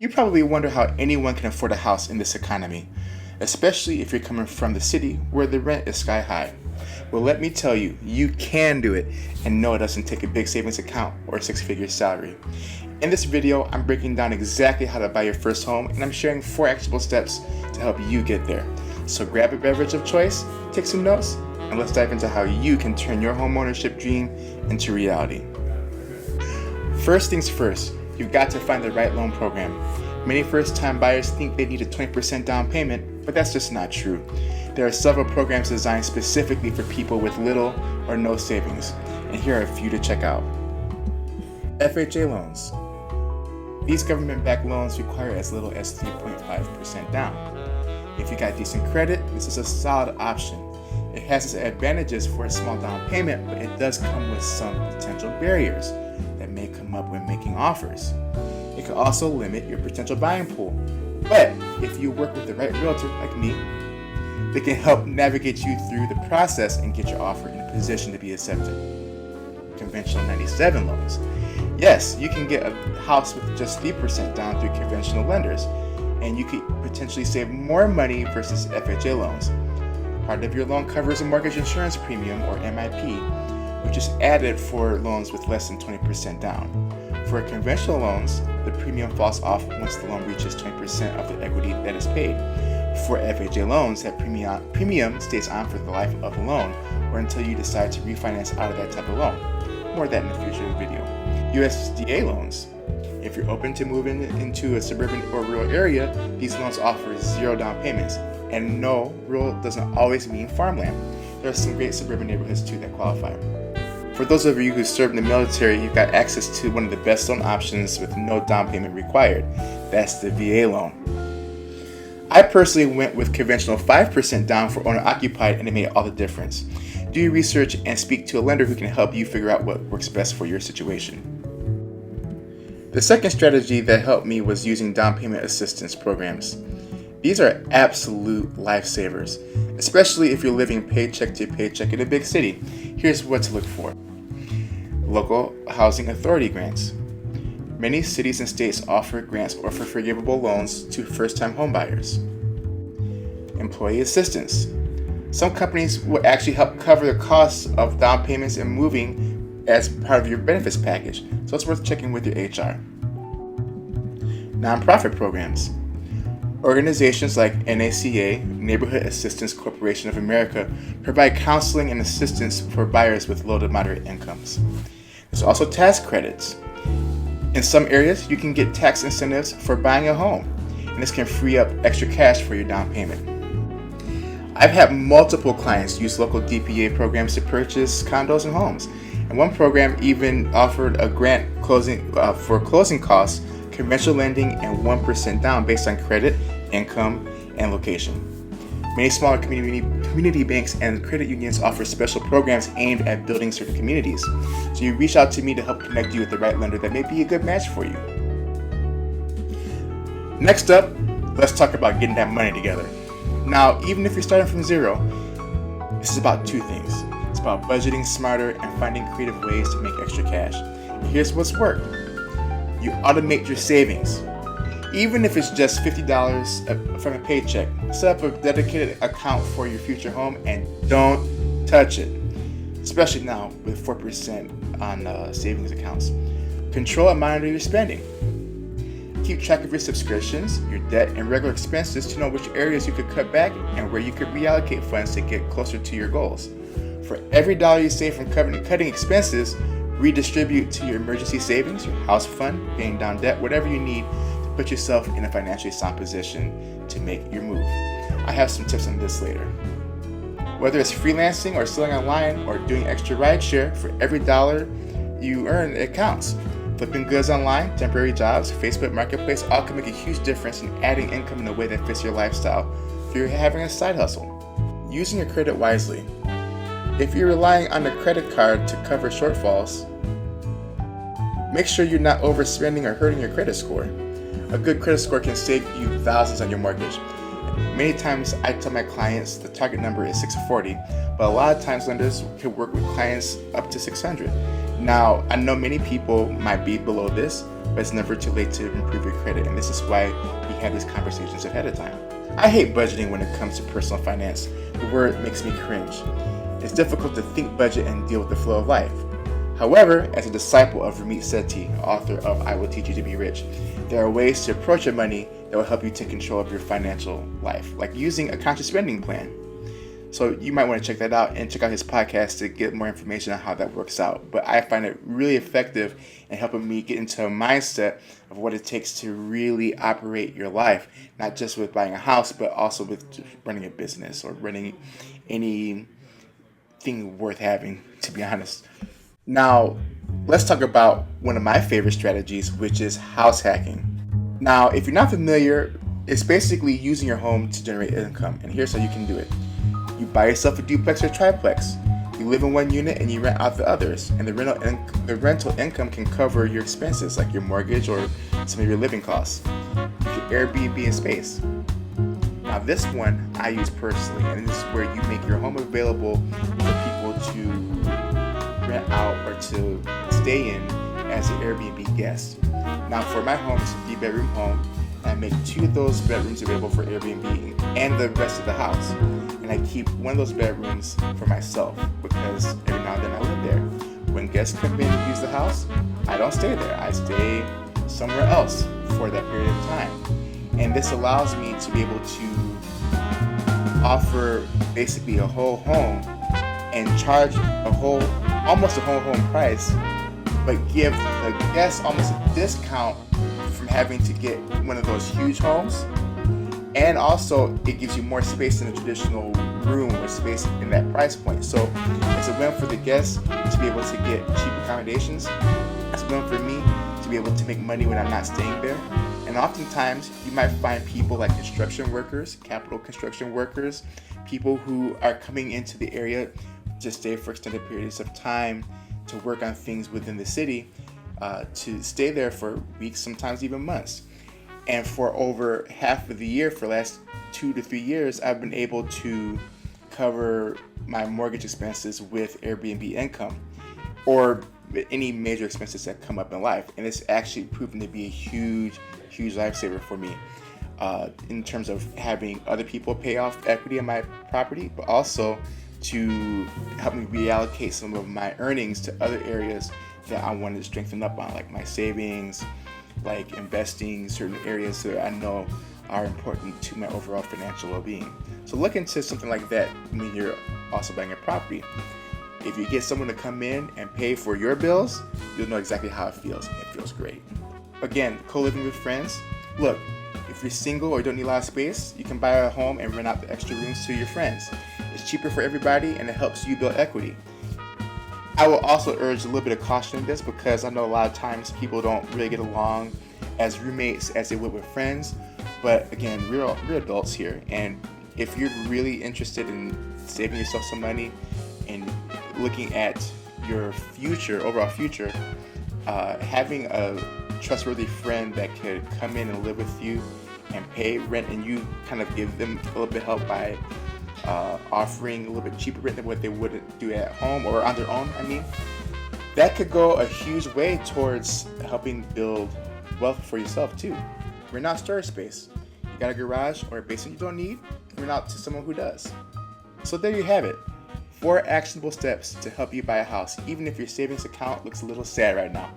You probably wonder how anyone can afford a house in this economy, especially if you're coming from the city where the rent is sky high. Well, let me tell you, you can do it, and no, it doesn't take a big savings account or a six-figure salary. In this video, I'm breaking down exactly how to buy your first home, and I'm sharing 4 actionable steps to help you get there. So grab a beverage of choice, take some notes, and let's dive into how you can turn your home ownership dream into reality. First things first, you've got to find the right loan program. Many first-time buyers think they need a 20% down payment, but that's just not true. There are several programs designed specifically for people with little or no savings, and here are a few to check out. FHA loans. These government-backed loans require as little as 3.5% down. If you got decent credit, this is a solid option. It has its advantages for a small down payment, but it does come with some potential barriers that may come up when making offers. It can also limit your potential buying pool. But if you work with the right realtor like me, they can help navigate you through the process and get your offer in a position to be accepted. Conventional 97 loans. Yes, you can get a house with just 3% down through conventional lenders, and you could potentially save more money versus FHA loans. Part of your loan covers a mortgage insurance premium, or MIP, which is added for loans with less than 20% down. For conventional loans, the premium falls off once the loan reaches 20% of the equity that is paid. For FHA loans, that premium stays on for the life of the loan or until you decide to refinance out of that type of loan. More of that in the future video. USDA loans. If you're open to moving into a suburban or rural area, these loans offer 0 down payments. And no, rural doesn't always mean farmland. There are some great suburban neighborhoods too that qualify. For those of you who serve in the military, you've got access to one of the best loan options with no down payment required. That's the VA loan. I personally went with conventional 5% down for owner-occupied, and it made all the difference. Do your research and speak to a lender who can help you figure out what works best for your situation. The second strategy that helped me was using down payment assistance programs. These are absolute lifesavers, especially if you're living paycheck to paycheck in a big city. Here's what to look for. Local housing authority grants. Many cities and states offer grants or for forgivable loans to first-time homebuyers. Employee assistance. Some companies will actually help cover the costs of down payments and moving as part of your benefits package, so it's worth checking with your HR. Nonprofit programs. Organizations like NACA, Neighborhood Assistance Corporation of America, provide counseling and assistance for buyers with low to moderate incomes. There's also tax credits. In some areas, you can get tax incentives for buying a home, and this can free up extra cash for your down payment. I've had multiple clients use local DPA programs to purchase condos and homes, and one program even offered a grant for closing costs, conventional lending, and 1% down based on credit, income, and location. Many smaller community banks and credit unions offer special programs aimed at building certain communities. So you reach out to me to help connect you with the right lender that may be a good match for you. Next up, let's talk about getting that money together. Now, even if you're starting from zero, this is about 2 things. It's about budgeting smarter and finding creative ways to make extra cash. And here's what's worked. You automate your savings. Even if it's just $50 from a paycheck, set up a dedicated account for your future home and don't touch it, especially now with 4% on savings accounts. Control and monitor your spending. Keep track of your subscriptions, your debt, and regular expenses to know which areas you could cut back and where you could reallocate funds to get closer to your goals. For every dollar you save from cutting expenses, redistribute to your emergency savings, your house fund, paying down debt, whatever you need to put yourself in a financially sound position to make your move. I have some tips on this later. Whether it's freelancing or selling online or doing extra rideshare, for every dollar you earn, it counts. Flipping goods online, temporary jobs, Facebook Marketplace, all can make a huge difference in adding income in a way that fits your lifestyle if you're having a side hustle. Using your credit wisely. If you're relying on a credit card to cover shortfalls, make sure you're not overspending or hurting your credit score. A good credit score can save you thousands on your mortgage. Many times I tell my clients the target number is 640, but a lot of times lenders can work with clients up to 600. Now, I know many people might be below this, but it's never too late to improve your credit, and this is why we have these conversations ahead of time. I hate budgeting when it comes to personal finance. The word makes me cringe. It's difficult to think budget and deal with the flow of life. However, as a disciple of Ramit Sethi, author of I Will Teach You to Be Rich, there are ways to approach your money that will help you take control of your financial life, like using a conscious spending plan. So you might want to check that out and check out his podcast to get more information on how that works out. But I find it really effective in helping me get into a mindset of what it takes to really operate your life, not just with buying a house, but also with just running a business or running anything worth having, to be honest. Now, let's talk about one of my favorite strategies, which is house hacking. Now, if you're not familiar, it's basically using your home to generate income, and here's how you can do it. You buy yourself a duplex or triplex. You live in one unit and you rent out the others, and the rental income can cover your expenses like your mortgage or some of your living costs. You can Airbnb in space. Now this one I use personally, and this is where you make your home available for people to rent out or to stay in as an Airbnb guest. Now for my home, it's a 3-bedroom home. I make 2 of those bedrooms available for Airbnb and the rest of the house. And I keep one of those bedrooms for myself because every now and then I live there. When guests come in and use the house, I don't stay there. I stay somewhere else for that period of time. And this allows me to be able to offer basically a whole home and charge almost a whole home price, but give the guests almost a discount from having to get one of those huge homes. And also it gives you more space in a traditional room or space in that price point. So it's a win for the guests to be able to get cheap accommodations. It's a win for me to be able to make money when I'm not staying there. And oftentimes you might find people like construction workers, capital construction workers, people who are coming into the area to stay for extended periods of time to work on things within the city, to stay there for weeks, sometimes even months. And for over half of the year, for the last 2 to 3 years, I've been able to cover my mortgage expenses with Airbnb income or any major expenses that come up in life. And it's actually proven to be a huge lifesaver for me in terms of having other people pay off equity in my property, but also to help me reallocate some of my earnings to other areas that I wanted to strengthen up on, like my savings, like investing certain areas that I know are important to my overall financial well-being. So look into something like that when you're also buying a property. If you get someone to come in and pay for your bills, you'll know exactly how it feels. It feels great. Again, co-living with friends. Look, if you're single or don't need a lot of space, you can buy a home and rent out the extra rooms to your friends. It's cheaper for everybody and it helps you build equity. I will also urge a little bit of caution in this because I know a lot of times people don't really get along as roommates as they would with friends. But again, we're adults here, and if you're really interested in saving yourself some money and looking at your future, overall future, having a trustworthy friend that could come in and live with you and pay rent, and you kind of give them a little bit of help by offering a little bit cheaper rent than what they would do at home or on their own, that could go a huge way towards helping build wealth for yourself too. Rent out storage space. You got a garage or a basement you don't need? Rent out to someone who does. So there you have it. 4 actionable steps to help you buy a house, even if your savings account looks a little sad right now.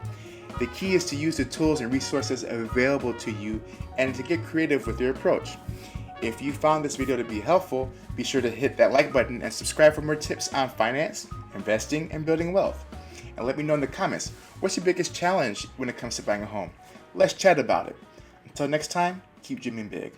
The key is to use the tools and resources available to you and to get creative with your approach. If you found this video to be helpful, be sure to hit that like button and subscribe for more tips on finance, investing, and building wealth. And let me know in the comments, what's your biggest challenge when it comes to buying a home? Let's chat about it. Until next time, keep dreaming big.